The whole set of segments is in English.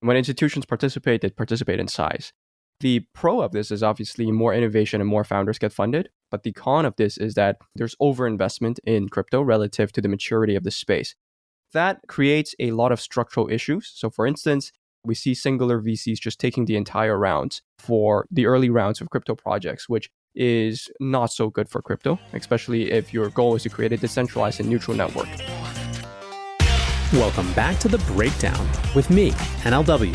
When institutions participate, they participate in size. The pro of this is obviously more innovation and more founders get funded. But the con of this is that there's overinvestment in crypto relative to the maturity of the space. That creates a lot of structural issues. So for instance, we see singular VCs just taking the entire rounds for the early rounds of crypto projects, which is not so good for crypto, especially if your goal is to create a decentralized and neutral network. Welcome back to The Breakdown with me, NLW.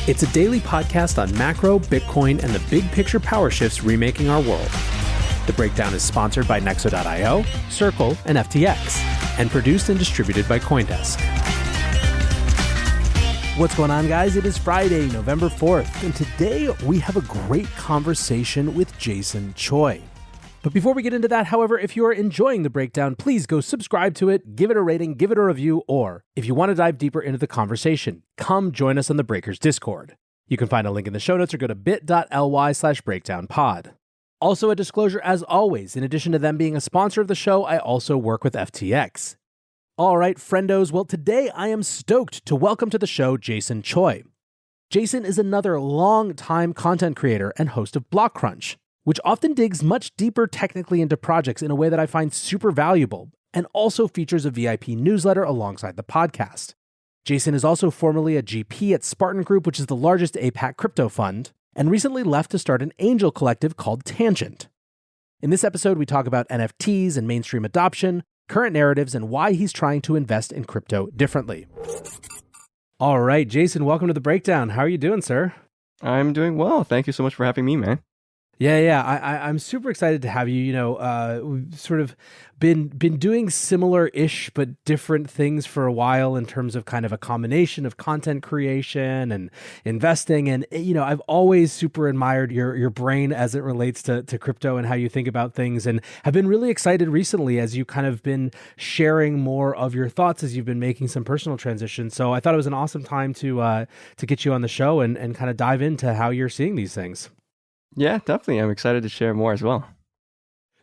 It's a daily podcast on macro, Bitcoin, and the big picture power shifts remaking our world. The Breakdown is sponsored by Nexo.io, Circle, and FTX, and produced and distributed by CoinDesk. What's going on, guys? It is Friday, November 4th, and today we have a great conversation with Jason Choi. But before we get into that, however, if you are enjoying The Breakdown, please go subscribe to it, give it a rating, give it a review, or if you want to dive deeper into the conversation, come join us on the Breakers Discord. You can find a link in the show notes or go to bit.ly/breakdownpod. Also, a disclosure as always, in addition to them being a sponsor of the show, I also work with FTX. All right, friendos, well, today I am stoked to welcome to the show Jason Choi. Jason is another long-time content creator and host of Blockcrunch, which often digs much deeper technically into projects in a way that I find super valuable, and also features a VIP newsletter alongside the podcast. Jason is also formerly a GP at Spartan Group, which is the largest APAC crypto fund, and recently left to start an angel collective called Tangent. In this episode, we talk about NFTs and mainstream adoption, current narratives, and why he's trying to invest in crypto differently. All right, Jason, welcome to The Breakdown. How are you doing, sir? I'm doing well. Thank you so much for having me, man. Yeah. I'm super excited to have you. You know, we've sort of been doing similar-ish but different things for a while in terms of kind of a combination of content creation and investing. And, you know, I've always super admired your brain as it relates to crypto and how you think about things, and have been really excited recently as you kind of been sharing more of your thoughts as you've been making some personal transitions. So I thought it was an awesome time to get you on the show and kind of dive into how you're seeing these things. Yeah, definitely. I'm excited to share more as well.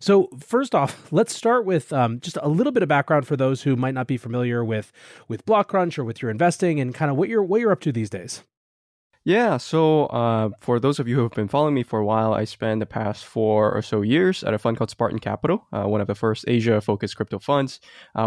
So first off, let's start with just a little bit of background for those who might not be familiar with Blockcrunch or with your investing and kind of what you're up to these days. Yeah, so for those of you who have been following me for a while, I spent the past 4 or so years at a fund called Spartan Capital, one of the first Asia-focused crypto funds.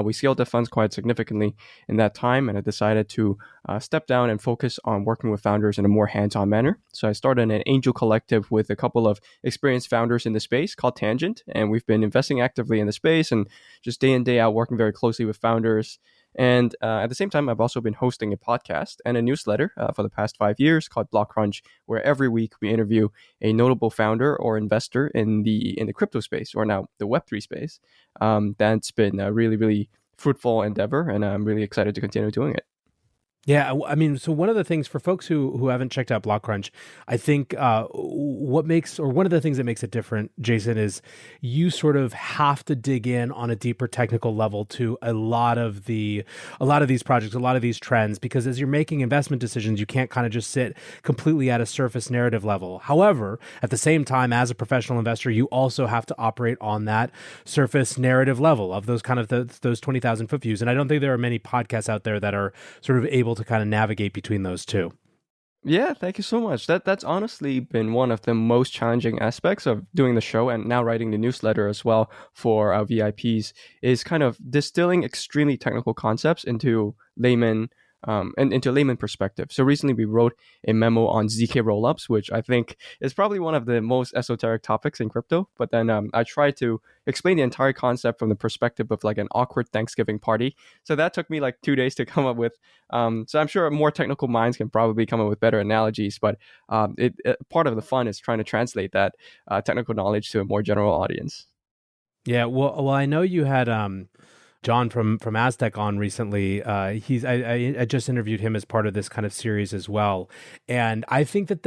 We scaled the funds quite significantly in that time, and I decided to step down and focus on working with founders in a more hands-on manner. So I started an angel collective with a couple of experienced founders in the space called Tangent, and we've been investing actively in the space and just day in, day out working very closely with founders. And at the same time, I've also been hosting a podcast and a newsletter for the past 5 years called Blockcrunch, where every week we interview a notable founder or investor in the crypto space, or now the Web3 space. That's been a really, really fruitful endeavor, and I'm really excited to continue doing it. Yeah, I mean, so one of the things for folks who haven't checked out Blockcrunch, I think one of the things that makes it different, Jason, is you sort of have to dig in on a deeper technical level to a lot of these projects, a lot of these trends, because as you're making investment decisions, you can't kind of just sit completely at a surface narrative level. However, at the same time, as a professional investor, you also have to operate on that surface narrative level of those kind of those 20,000 foot views. And I don't think there are many podcasts out there that are sort of able to kind of navigate between those two. Yeah, thank you so much. That's honestly been one of the most challenging aspects of doing the show and now writing the newsletter as well for our VIPs, is kind of distilling extremely technical concepts into layman perspective. So recently we wrote a memo on ZK rollups, which I think is probably one of the most esoteric topics in crypto. But then I tried to explain the entire concept from the perspective of like an awkward Thanksgiving party. So that took me like 2 days to come up with. So I'm sure more technical minds can probably come up with better analogies. But part of the fun is trying to translate that technical knowledge to a more general audience. Yeah, well, I know you had John from Aztec on recently. I just interviewed him as part of this kind of series as well, and I think that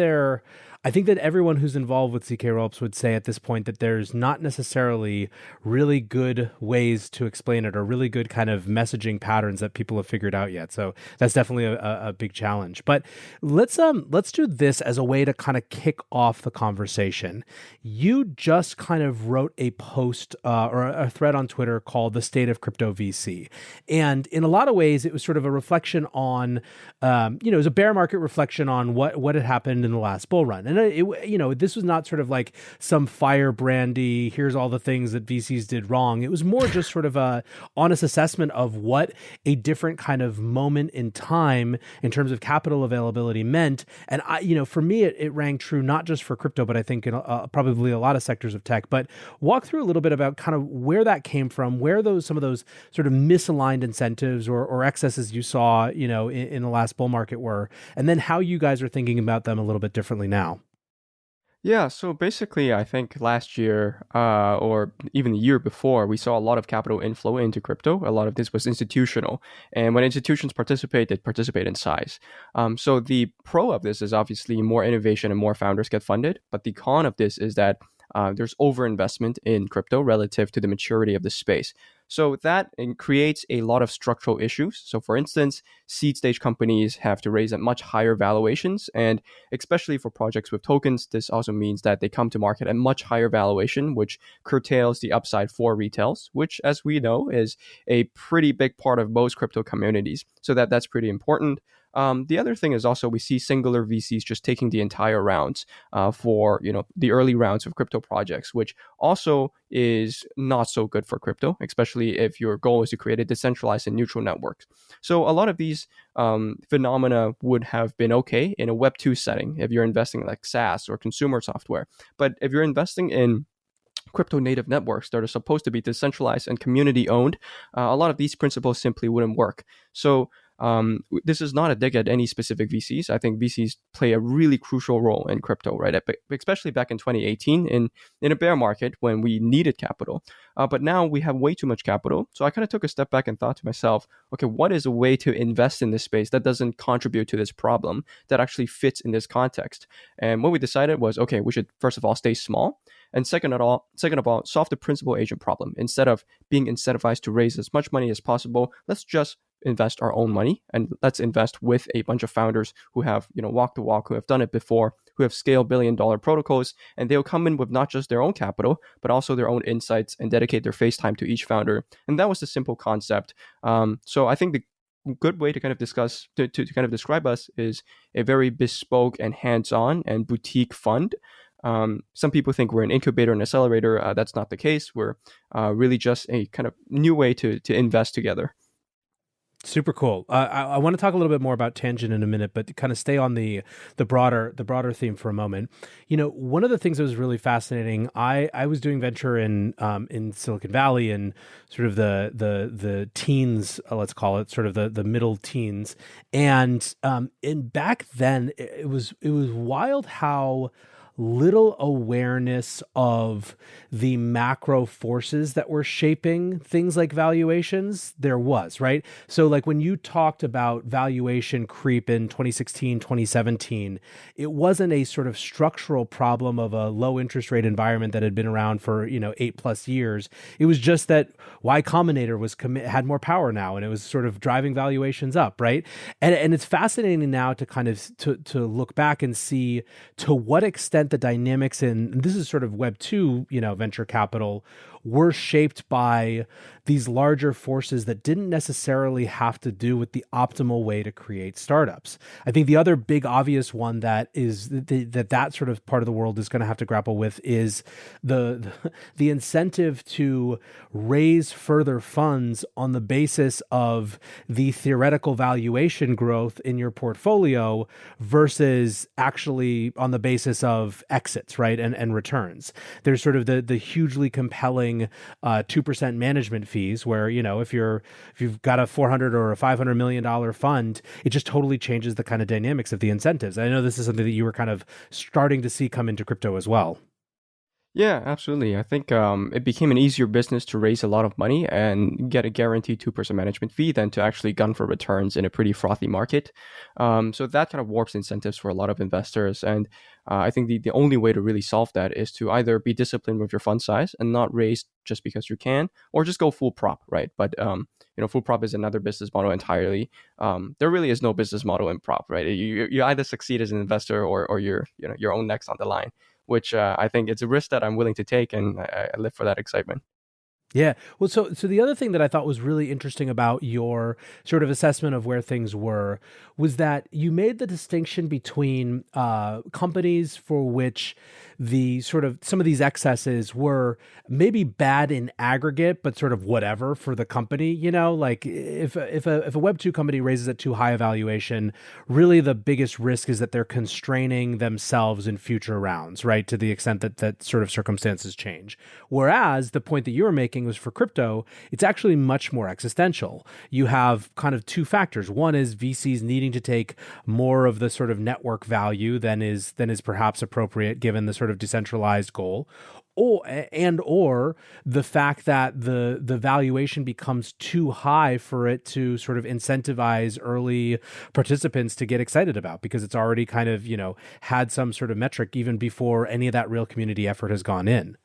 I think that everyone who's involved with CK Rollups would say at this point that there's not necessarily really good ways to explain it or really good kind of messaging patterns that people have figured out yet. So that's definitely a big challenge. But let's do this as a way to kind of kick off the conversation. You just kind of wrote a post or a thread on Twitter called "The State of Crypto VC," and in a lot of ways, it was sort of a reflection on, it was a bear market reflection on what had happened in the last bull run. And this was not sort of like some firebrandy, here's all the things that VCs did wrong. It was more just sort of a honest assessment of what a different kind of moment in time in terms of capital availability meant. And for me, it rang true not just for crypto, but I think in probably a lot of sectors of tech. But walk through a little bit about kind of where that came from, where some of those sort of misaligned incentives or excesses you saw, in the last bull market were, and then how you guys are thinking about them a little bit differently now. Yeah, so basically, I think last year or even the year before, we saw a lot of capital inflow into crypto. A lot of this was institutional. And when institutions participate, they participate in size. So the pro of this is obviously more innovation and more founders get funded. But the con of this is that there's overinvestment in crypto relative to the maturity of the space. So that creates a lot of structural issues. So for instance, seed stage companies have to raise at much higher valuations. And especially for projects with tokens, this also means that they come to market at much higher valuation, which curtails the upside for retails, which, as we know, is a pretty big part of most crypto communities. So that's pretty important. The other thing is also we see singular VCs just taking the entire rounds for the early rounds of crypto projects, which also is not so good for crypto, especially if your goal is to create a decentralized and neutral network. So a lot of these phenomena would have been okay in a Web 2 setting if you're investing in like SaaS or consumer software. But if you're investing in crypto native networks that are supposed to be decentralized and community owned, a lot of these principles simply wouldn't work. So this is not a dig at any specific VCs. I think VCs play a really crucial role in crypto, right? Especially back in 2018 in a bear market when we needed capital. But now we have way too much capital. So I kind of took a step back and thought to myself, okay, what is a way to invest in this space that doesn't contribute to this problem, that actually fits in this context? And what we decided was, okay, we should first of all stay small. And second of all, solve the principal agent problem. Instead of being incentivized to raise as much money as possible, let's just invest our own money, and let's invest with a bunch of founders who have walked the walk, who have done it before, who have scaled billion-dollar protocols, and they'll come in with not just their own capital but also their own insights and dedicate their face time to each founder. And that was the simple concept. So I think the good way to kind of discuss to kind of describe us is a very bespoke and hands-on and boutique fund. Some people think we're an incubator and accelerator. That's not the case. We're really just a kind of new way to invest together. Super cool. I want to talk a little bit more about Tangent in a minute, but to kind of stay on the broader theme for a moment. One of the things that was really fascinating, I was doing venture in Silicon Valley and sort of the teens, let's call it, sort of the middle teens, and back then it was wild how little awareness of the macro forces that were shaping things like valuations there was, right? So like when you talked about valuation creep in 2016, 2017, it wasn't a sort of structural problem of a low interest rate environment that had been around for, 8+ years. It was just that Y Combinator had more power now, and it was sort of driving valuations up, right? And it's fascinating now to kind of to look back and see to what extent the dynamics and this is sort of Web 2, venture capital, were shaped by these larger forces that didn't necessarily have to do with the optimal way to create startups. I think the other big obvious one that is that sort of part of the world is going to have to grapple with is the incentive to raise further funds on the basis of the theoretical valuation growth in your portfolio versus actually on the basis of exits, right? And returns. There's sort of the hugely compelling 2% management fees where, if you've got a $400 or a $500 million fund, it just totally changes the kind of dynamics of the incentives. I know this is something that you were kind of starting to see come into crypto as well. Yeah, absolutely. I think it became an easier business to raise a lot of money and get a guaranteed 2% management fee than to actually gun for returns in a pretty frothy market. So that kind of warps incentives for a lot of investors. And I think the only way to really solve that is to either be disciplined with your fund size and not raise just because you can, or just go full prop, right? But full prop is another business model entirely. There really is no business model in prop, right? You either succeed as an investor or you're your own neck's on the line, which I think it's a risk that I'm willing to take, and I live for that excitement. Yeah. Well, so the other thing that I thought was really interesting about your sort of assessment of where things were was that you made the distinction between companies for which the sort of some of these excesses were maybe bad in aggregate, but sort of whatever for the company. Like if a Web2 company raises at too high a valuation, really the biggest risk is that they're constraining themselves in future rounds, right? To the extent that sort of circumstances change. Whereas the point that you were making was for crypto, it's actually much more existential. You have kind of two factors. One is VCs needing to take more of the sort of network value than is perhaps appropriate given the sort of decentralized goal. Or the fact that the valuation becomes too high for it to sort of incentivize early participants to get excited about because it's already kind of, had some sort of metric even before any of that real community effort has gone in.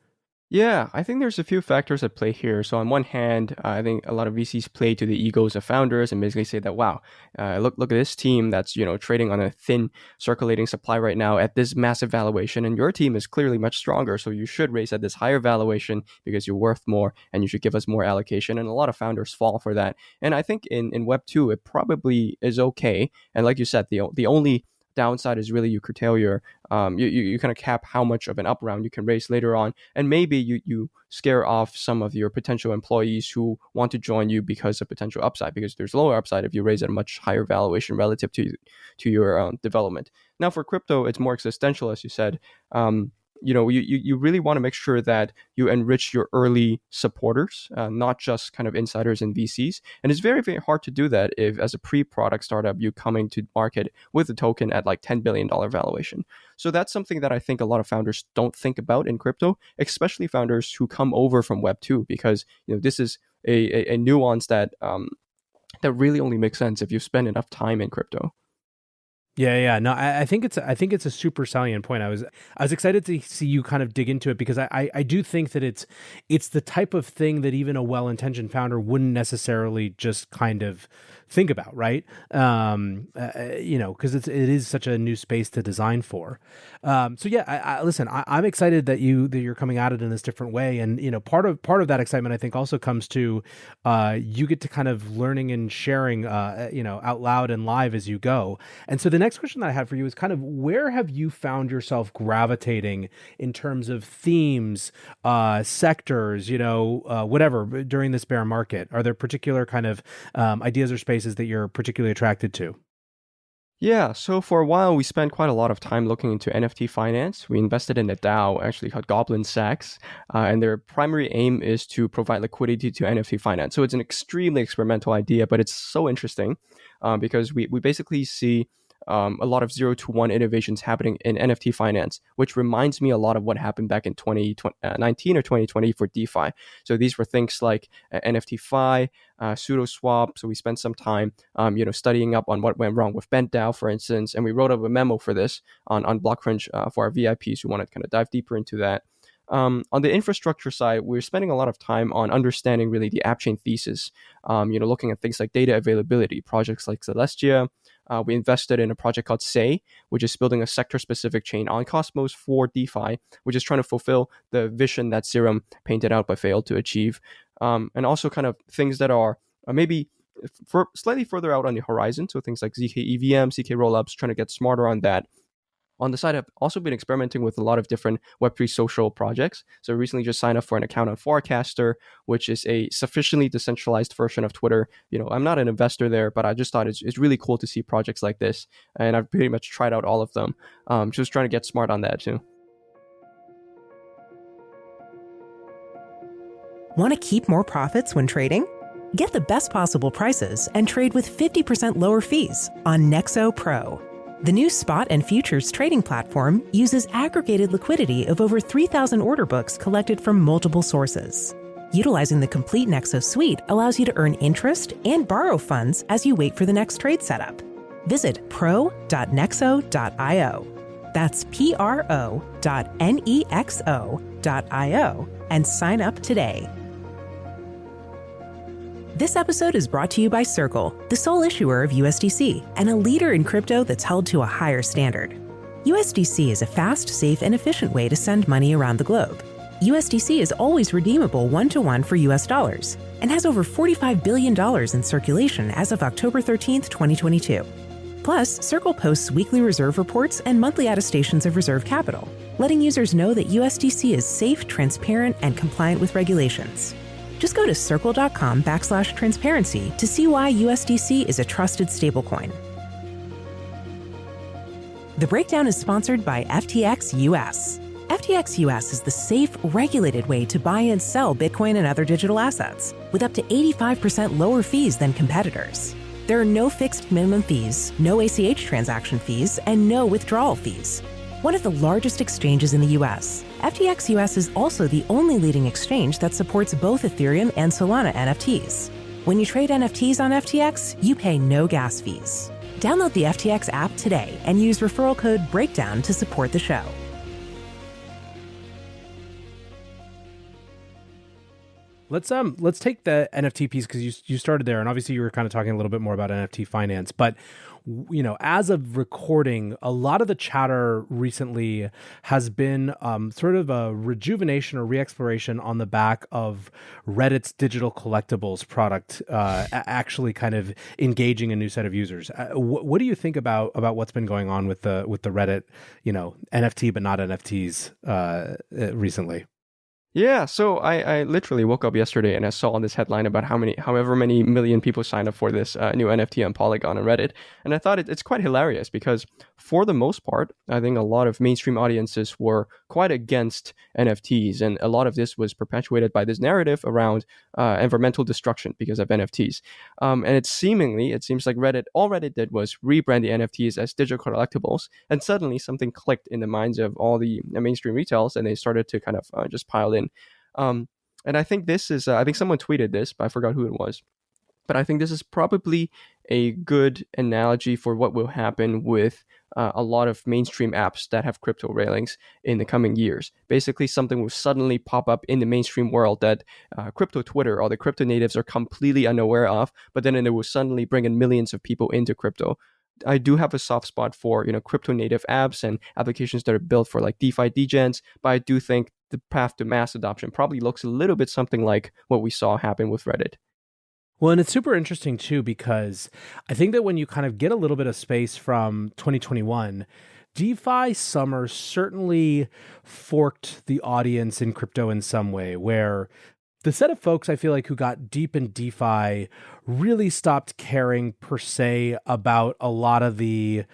Yeah, I think there's a few factors at play here. So on one hand, I think a lot of VCs play to the egos of founders and basically say that, wow, look at this team that's trading on a thin circulating supply right now at this massive valuation, and your team is clearly much stronger, so you should raise at this higher valuation because you're worth more, and you should give us more allocation. And a lot of founders fall for that. And I think in Web 2, it probably is okay. And like you said, the only downside is really you curtail your you kind of cap how much of an up round you can raise later on, and maybe you scare off some of your potential employees who want to join you because of potential upside, because there's lower upside if you raise at a much higher valuation relative to your development. Now for crypto, it's more existential, as you said. You really want to make sure that you enrich your early supporters, not just kind of insiders and VCs. And it's very, very hard to do that if, as a pre-product startup, you coming to market with a token at like $10 billion valuation. So that's something that I think a lot of founders don't think about in crypto, especially founders who come over from Web 2, because this is a nuance that really only makes sense if you spend enough time in crypto. Yeah. No, I think it's a super salient point. I was excited to see you kind of dig into it because I do think that it's the type of thing that even a well-intentioned founder wouldn't necessarily just kind of think about, right? Because it is such a new space to design for. So yeah, listen, I'm excited that you're coming at it in this different way, and part of that excitement I think also comes to you get to kind of learning and sharing out loud and live as you go. And so the next question that I had for you is kind of where have you found yourself gravitating in terms of themes, sectors, whatever during this bear market? Are there particular kind of ideas or spaces that you're particularly attracted to? Yeah, so for a while, we spent quite a lot of time looking into NFT finance. We invested in a DAO actually called Goblin Sachs, and their primary aim is to provide liquidity to NFT finance. So it's an extremely experimental idea, but it's so interesting because we basically see a lot of 0 to 1 innovations happening in NFT finance, which reminds me a lot of what happened back in 2019 or 2020 for DeFi. So these were things like NFT Fi, SudoSwap. So we spent some time, studying up on what went wrong with BentDAO, for instance, and we wrote up a memo for this on Blockcrunch for our VIPs who want to kind of dive deeper into that. On the infrastructure side, we're spending a lot of time on understanding really the app chain thesis, looking at things like data availability, projects like Celestia. We invested in a project called Say, which is building a sector-specific chain on Cosmos for DeFi, which is trying to fulfill the vision that Serum painted out but failed to achieve. And also kind of things that are maybe slightly further out on the horizon, so things like ZK EVM, CK rollups, trying to get smarter on that. On the side, I've also been experimenting with a lot of different Web3 social projects. So I recently just signed up for an account on Forecaster, which is a sufficiently decentralized version of Twitter. I'm not an investor there, but I just thought it's really cool to see projects like this. And I've pretty much tried out all of them. Just trying to get smart on that too. Want to keep more profits when trading? Get the best possible prices and trade with 50% lower fees on Nexo Pro. The new spot and futures trading platform uses aggregated liquidity of over 3,000 order books collected from multiple sources. Utilizing the complete Nexo suite allows you to earn interest and borrow funds as you wait for the next trade setup. Visit pro.nexo.io. That's pro.nexo.io and sign up today. This episode is brought to you by Circle, the sole issuer of USDC and a leader in crypto that's held to a higher standard. USDC is a fast, safe, and efficient way to send money around the globe. USDC is always redeemable one-to-one for US dollars and has over $45 billion in circulation as of October 13th, 2022. Plus, Circle posts weekly reserve reports and monthly attestations of reserve capital, letting users know that USDC is safe, transparent, and compliant with regulations. Just go to circle.com/transparency to see why USDC is a trusted stablecoin. The Breakdown is sponsored by FTX US. FTX US is the safe, regulated way to buy and sell Bitcoin and other digital assets, with up to 85% lower fees than competitors. There are no fixed minimum fees, no ACH transaction fees, and no withdrawal fees. One of the largest exchanges in the US, FTX US is also the only leading exchange that supports both Ethereum and Solana NFTs. When you trade NFTs on FTX, you pay no gas fees. Download the FTX app today and use referral code BREAKDOWN to support the show. Let's take the NFT piece because you started there, and obviously you were kind of talking a little bit more about NFT finance. But as of recording, a lot of the chatter recently has been sort of a rejuvenation or re-exploration on the back of Reddit's digital collectibles product actually kind of engaging a new set of users. What do you think about what's been going on with the Reddit, NFT but not NFTs recently? Yeah, so I literally woke up yesterday and I saw this headline about however many million people signed up for this new NFT on Polygon and Reddit. And I thought it's quite hilarious because for the most part, I think a lot of mainstream audiences were quite against NFTs. And a lot of this was perpetuated by this narrative around environmental destruction because of NFTs. And it seems like all Reddit did was rebrand the NFTs as digital collectibles. And suddenly something clicked in the minds of all the mainstream retails and they started to kind of just pile in. And I think this is, I think someone tweeted this, but I forgot who it was. But I think this is probably a good analogy for what will happen with a lot of mainstream apps that have crypto railings in the coming years. Basically, something will suddenly pop up in the mainstream world that crypto Twitter or the crypto natives are completely unaware of, but then it will suddenly bring in millions of people into crypto. I do have a soft spot for crypto native apps and applications that are built for like DeFi degens, but I do think the path to mass adoption probably looks a little bit something like what we saw happen with Reddit. Well, and it's super interesting too, because I think that when you kind of get a little bit of space from 2021, DeFi summer certainly forked the audience in crypto in some way, where the set of folks I feel like who got deep in DeFi really stopped caring per se about a lot of the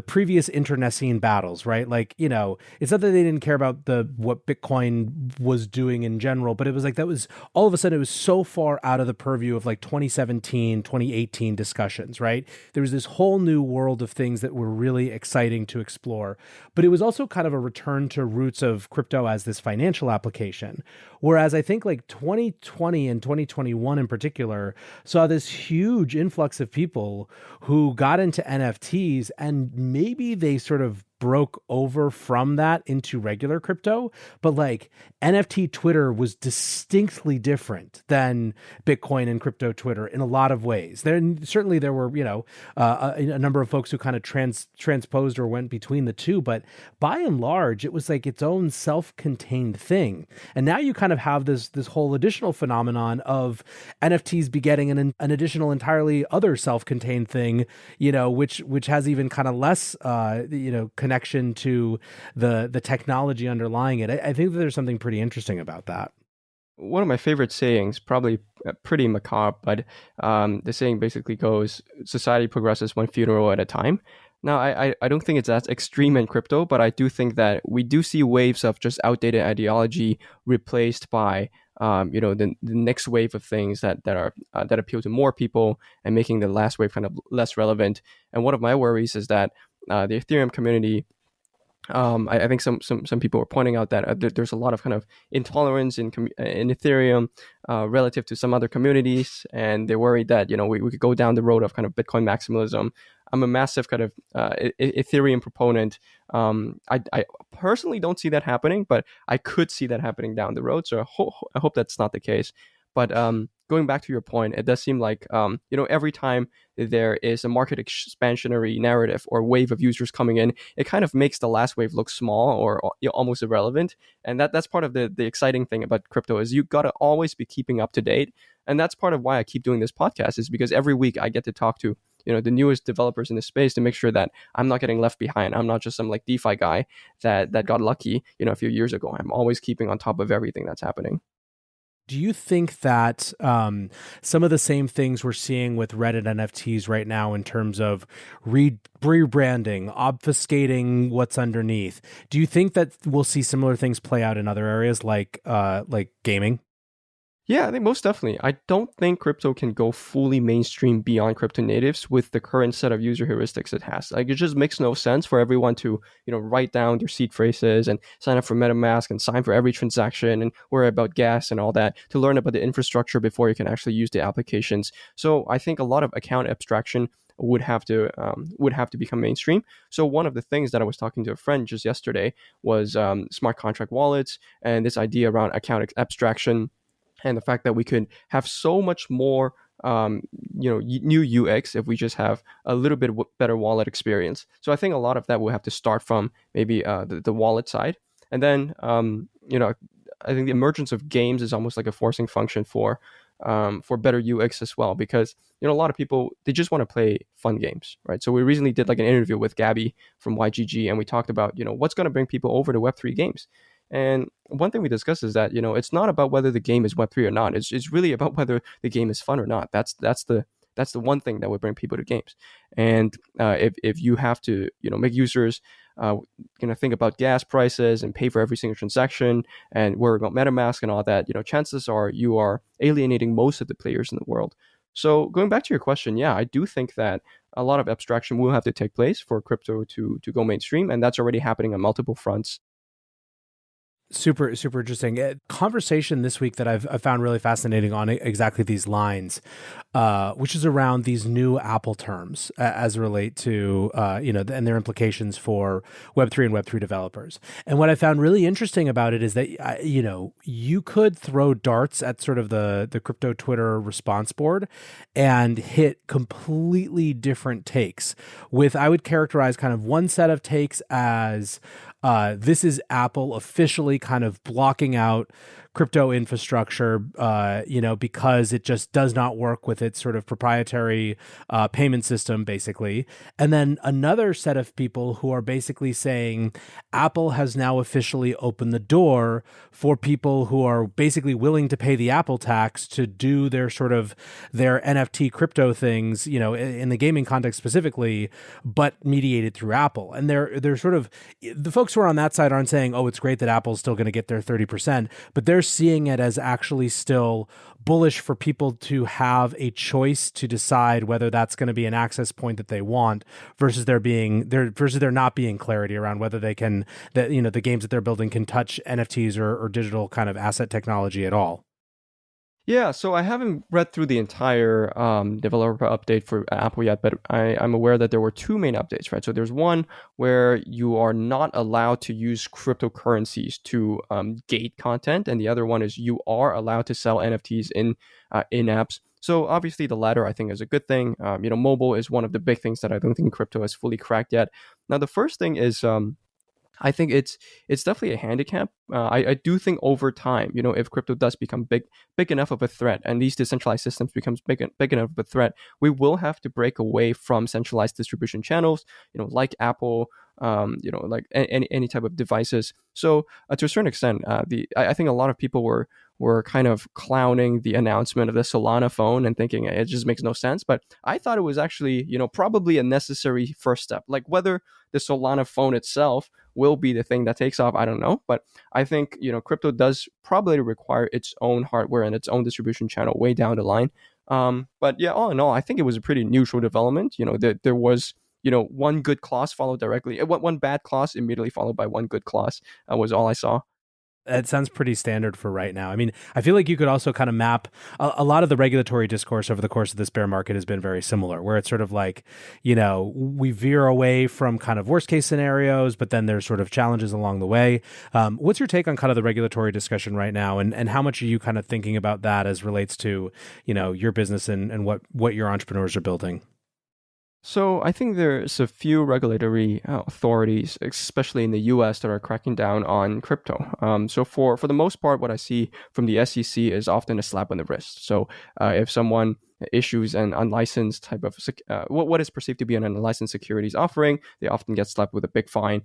previous internecine battles, right? Like, it's not that they didn't care about what Bitcoin was doing in general, but it was like that was all of a sudden it was so far out of the purview of like 2017, 2018 discussions, right? There was this whole new world of things that were really exciting to explore, but it was also kind of a return to roots of crypto as this financial application. Whereas I think like 2020 and 2021 in particular saw this huge influx of people who got into NFTs, and maybe they sort of broke over from that into regular crypto, but like NFT Twitter was distinctly different than Bitcoin and crypto Twitter in a lot of ways. There were, a number of folks who kind of transposed or went between the two, but by and large, it was like its own self-contained thing. And now you kind of have this whole additional phenomenon of NFTs begetting an additional entirely other self-contained thing, which has even kind of less, connection to the technology underlying it. I think that there's something pretty interesting about that. One of my favorite sayings, probably pretty macabre, but the saying basically goes, society progresses one funeral at a time. Now, I don't think it's as extreme in crypto, but I do think that we do see waves of just outdated ideology replaced by the next wave of things that appeal to more people and making the last wave kind of less relevant. And one of my worries is that the Ethereum community, I think some people were pointing out that there's a lot of kind of intolerance in Ethereum relative to some other communities, and they're worried that we could go down the road of kind of Bitcoin maximalism. I'm a massive kind of Ethereum proponent. I personally don't see that happening, but I could see that happening down the road. So I hope that's not the case. But going back to your point, it does seem like every time there is a market expansionary narrative or wave of users coming in, it kind of makes the last wave look small or almost irrelevant. And that's part of the exciting thing about crypto is you got to always be keeping up to date. And that's part of why I keep doing this podcast, is because every week I get to talk to the newest developers in the space to make sure that I'm not getting left behind. I'm not just some like DeFi guy that got lucky a few years ago. I'm always keeping on top of everything that's happening. Do you think that some of the same things we're seeing with Reddit NFTs right now in terms of rebranding, obfuscating what's underneath, do you think that we'll see similar things play out in other areas like gaming? Yeah, I think most definitely. I don't think crypto can go fully mainstream beyond crypto natives with the current set of user heuristics it has. Like, it just makes no sense for everyone to, write down their seed phrases and sign up for MetaMask and sign for every transaction and worry about gas and all that to learn about the infrastructure before you can actually use the applications. So I think a lot of account abstraction would have to become mainstream. So one of the things that I was talking to a friend just yesterday was smart contract wallets and this idea around account abstraction, and the fact that we could have so much more new UX if we just have a little bit better wallet experience. So I think a lot of that will have to start from maybe the wallet side. And then I think the emergence of games is almost like a forcing function for better UX as well, because a lot of people, they just want to play fun games, right? So we recently did like an interview with Gabby from YGG, and we talked about what's going to bring people over to Web3 games. And one thing we discussed is that it's not about whether the game is Web3 or not. It's really about whether the game is fun or not. That's the one thing that would bring people to games. And if you have to make users think about gas prices and pay for every single transaction and worry about MetaMask and all that, chances are you are alienating most of the players in the world. So going back to your question, yeah, I do think that a lot of abstraction will have to take place for crypto to go mainstream, and that's already happening on multiple fronts. Super, super interesting. Conversation this week that I've found really fascinating on exactly these lines, which is around these new Apple terms as relate to, and their implications for Web3 and Web3 developers. And what I found really interesting about it is that, you could throw darts at sort of the crypto Twitter response board and hit completely different takes with, I would characterize kind of one set of takes as, this is Apple officially kind of blocking out crypto infrastructure, because it just does not work with its sort of proprietary payment system, basically. And then another set of people who are basically saying Apple has now officially opened the door for people who are basically willing to pay the Apple tax to do their NFT crypto things, in the gaming context specifically, but mediated through Apple. And they're sort of, the folks who are on that side aren't saying, oh, it's great that Apple's still going to get their 30%, but they're seeing it as actually still bullish for people to have a choice to decide whether that's going to be an access point that they want versus there not being clarity around whether they can, the games that they're building can touch NFTs or digital kind of asset technology at all. Yeah, so I haven't read through the entire developer update for Apple yet, but I'm aware that there were two main updates, right? So there's one where you are not allowed to use cryptocurrencies to gate content, and the other one is you are allowed to sell NFTs in apps. So obviously the latter I think is a good thing. Mobile is one of the big things that I don't think crypto has fully cracked yet. Now the first thing is I think it's definitely a handicap. I do think over time, if crypto does become big enough of a threat, and these decentralized systems becomes big enough of a threat, we will have to break away from centralized distribution channels, like Apple, like any type of devices. So to a certain extent, I think a lot of people were were kind of clowning the announcement of the Solana phone and thinking it just makes no sense. But I thought it was actually, probably a necessary first step. Like whether the Solana phone itself will be the thing that takes off, I don't know. But I think, crypto does probably require its own hardware and its own distribution channel way down the line. But yeah, all in all, I think it was a pretty neutral development. There was, one good clause followed directly, one bad clause immediately followed by one good clause was all I saw. That sounds pretty standard for right now. I mean, I feel like you could also kind of map a lot of the regulatory discourse over the course of this bear market has been very similar, where it's sort of like, we veer away from kind of worst case scenarios, but then there's sort of challenges along the way. What's your take on kind of the regulatory discussion right now? And how much are you kind of thinking about that as relates to, your business and what your entrepreneurs are building? So I think there's a few regulatory authorities, especially in the U.S., that are cracking down on crypto. So for the most part, what I see from the SEC is often a slap on the wrist. So if someone issues an unlicensed type of what is perceived to be an unlicensed securities offering, they often get slapped with a big fine.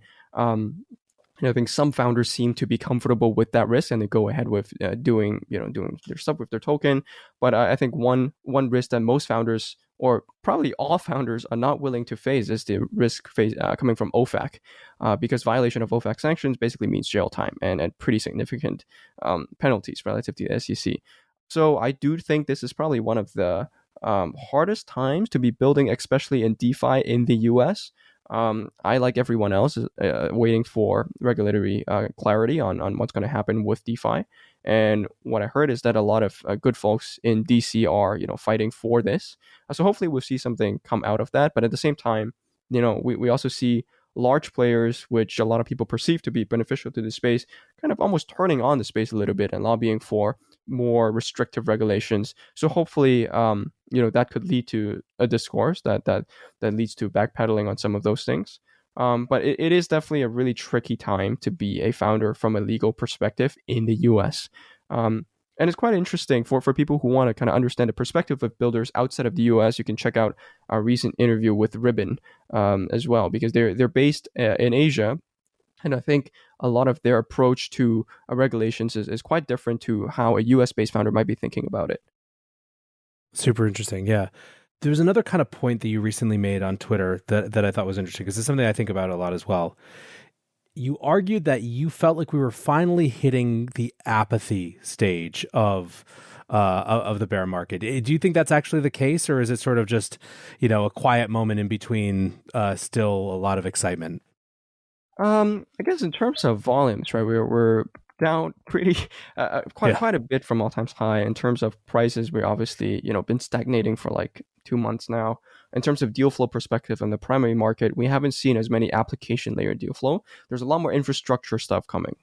I think some founders seem to be comfortable with that risk and they go ahead with doing their stuff with their token. But I think one risk that most founders, or probably all founders, are not willing to face is the risk coming from OFAC, because violation of OFAC sanctions basically means jail time and pretty significant penalties relative to the SEC. So I do think this is probably one of the hardest times to be building, especially in DeFi in the US. I, like everyone else, waiting for regulatory clarity on what's going to happen with DeFi. And what I heard is that a lot of good folks in DC are, fighting for this. So hopefully we'll see something come out of that. But at the same time, we also see large players, which a lot of people perceive to be beneficial to the space, kind of almost turning on the space a little bit and lobbying for more restrictive regulations. So hopefully, that could lead to a discourse that leads to backpedaling on some of those things. But it is definitely a really tricky time to be a founder from a legal perspective in the US. And it's quite interesting for people who want to kind of understand the perspective of builders outside of the US. You can check out our recent interview with Ribbon as well, because they're based in Asia. And I think a lot of their approach to regulations is quite different to how a US-based founder might be thinking about it. Super interesting. Yeah. There's another kind of point that you recently made on Twitter that I thought was interesting, because it's something I think about a lot as well. You argued that you felt like we were finally hitting the apathy stage of the bear market. Do you think that's actually the case, or is it sort of just, a quiet moment in between still a lot of excitement? I guess in terms of volumes, right, we're down pretty quite a bit from all-time high. In terms of prices, we're obviously been stagnating for like 2 months now. In terms of deal flow perspective on the primary market, we haven't seen as many application layer deal flow. There's a lot more infrastructure stuff coming.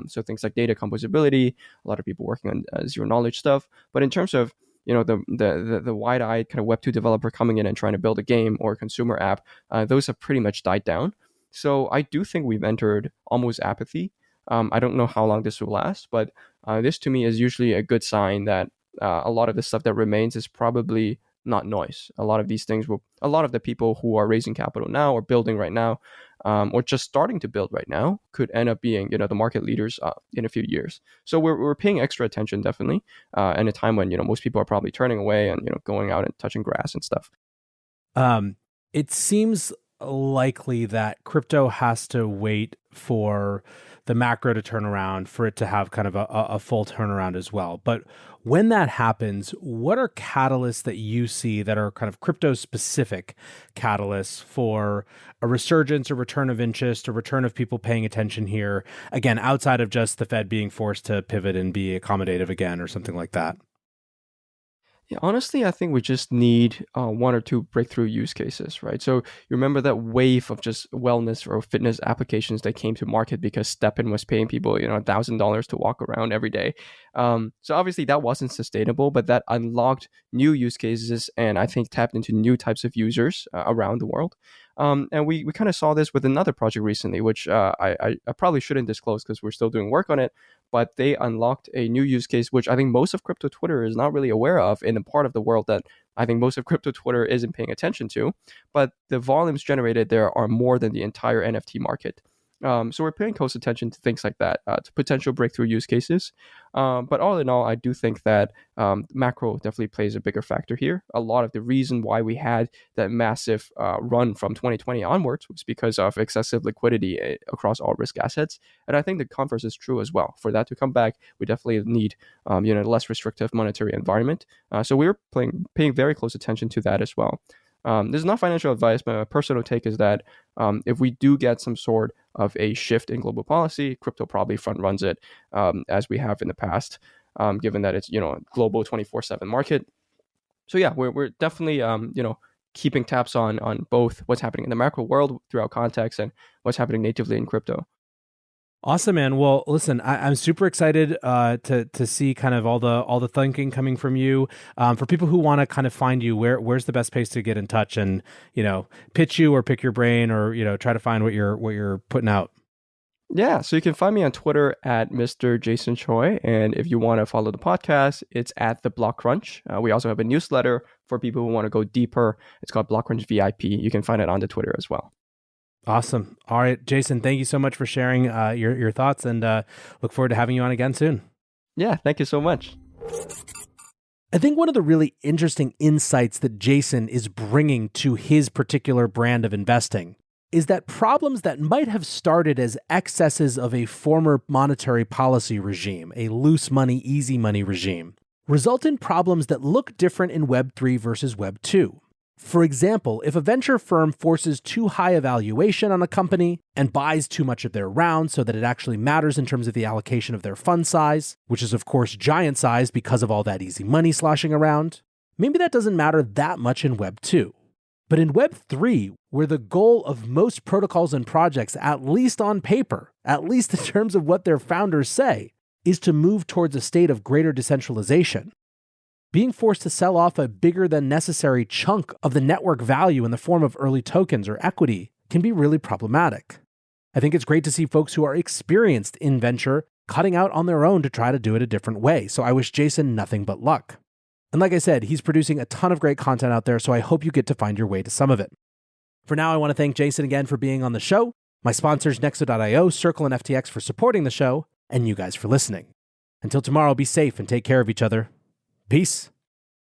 So things like data composability, a lot of people working on zero knowledge stuff. But in terms of the wide-eyed kind of Web2 developer coming in and trying to build a game or a consumer app, those have pretty much died down. So I do think we've entered almost apathy. I don't know how long this will last, but this to me is usually a good sign that a lot of the stuff that remains is probably not noise. A lot of these things a lot of the people who are raising capital now or building right now, or just starting to build right now, could end up being, the market leaders in a few years. So we're paying extra attention, definitely, in a time when, most people are probably turning away and, going out and touching grass and stuff. It seems likely that crypto has to wait for the macro to turn around for it to have kind of a full turnaround as well. But when that happens, what are catalysts that you see that are kind of crypto specific catalysts for a resurgence, a return of interest, a return of people paying attention here, again, outside of just the Fed being forced to pivot and be accommodative again or something like that? Yeah, honestly, I think we just need one or two breakthrough use cases, right? So you remember that wave of just wellness or fitness applications that came to market because StepN was paying people, $1,000 to walk around every day. So obviously that wasn't sustainable, but that unlocked new use cases and I think tapped into new types of users around the world. And we kind of saw this with another project recently, which I probably shouldn't disclose because we're still doing work on it. But they unlocked a new use case, which I think most of crypto Twitter is not really aware of in the part of the world that I think most of crypto Twitter isn't paying attention to. But the volumes generated there are more than the entire NFT market. So we're paying close attention to things like that, to potential breakthrough use cases. But all in all, I do think that macro definitely plays a bigger factor here. A lot of the reason why we had that massive run from 2020 onwards was because of excessive liquidity across all risk assets. And I think the converse is true as well. For that to come back, we definitely need a less restrictive monetary environment. So we're paying very close attention to that as well. This is not financial advice, but my personal take is that if we do get some sort of a shift in global policy, crypto probably front runs it, as we have in the past, given that it's global 24/7 market. So yeah, we're definitely keeping tabs on both what's happening in the macro world throughout context and what's happening natively in crypto. Awesome, man. Well, listen, I'm super excited to see kind of all the thinking coming from you. For people who want to kind of find you, where's the best place to get in touch and pitch you or pick your brain or try to find what you're putting out? Yeah, so you can find me on Twitter at Mr. Jason Choi, and if you want to follow the podcast, it's at the Blockcrunch. We also have a newsletter for people who want to go deeper. It's called Blockcrunch VIP. You can find it on the Twitter as well. Awesome. All right, Jason, thank you so much for sharing your thoughts, and look forward to having you on again soon. Yeah, thank you so much. I think one of the really interesting insights that Jason is bringing to his particular brand of investing is that problems that might have started as excesses of a former monetary policy regime, a loose money, easy money regime, result in problems that look different in Web 3 versus Web 2. For example, if a venture firm forces too high a valuation on a company and buys too much of their round so that it actually matters in terms of the allocation of their fund size, which is of course giant size because of all that easy money sloshing around, maybe that doesn't matter that much in Web 2. But in Web 3, where the goal of most protocols and projects, at least on paper, at least in terms of what their founders say, is to move towards a state of greater decentralization, being forced to sell off a bigger than necessary chunk of the network value in the form of early tokens or equity can be really problematic. I think it's great to see folks who are experienced in venture cutting out on their own to try to do it a different way. So I wish Jason nothing but luck. And like I said, he's producing a ton of great content out there, so I hope you get to find your way to some of it. For now, I want to thank Jason again for being on the show, my sponsors Nexo.io, Circle, and FTX for supporting the show, and you guys for listening. Until tomorrow, be safe and take care of each other. Peace.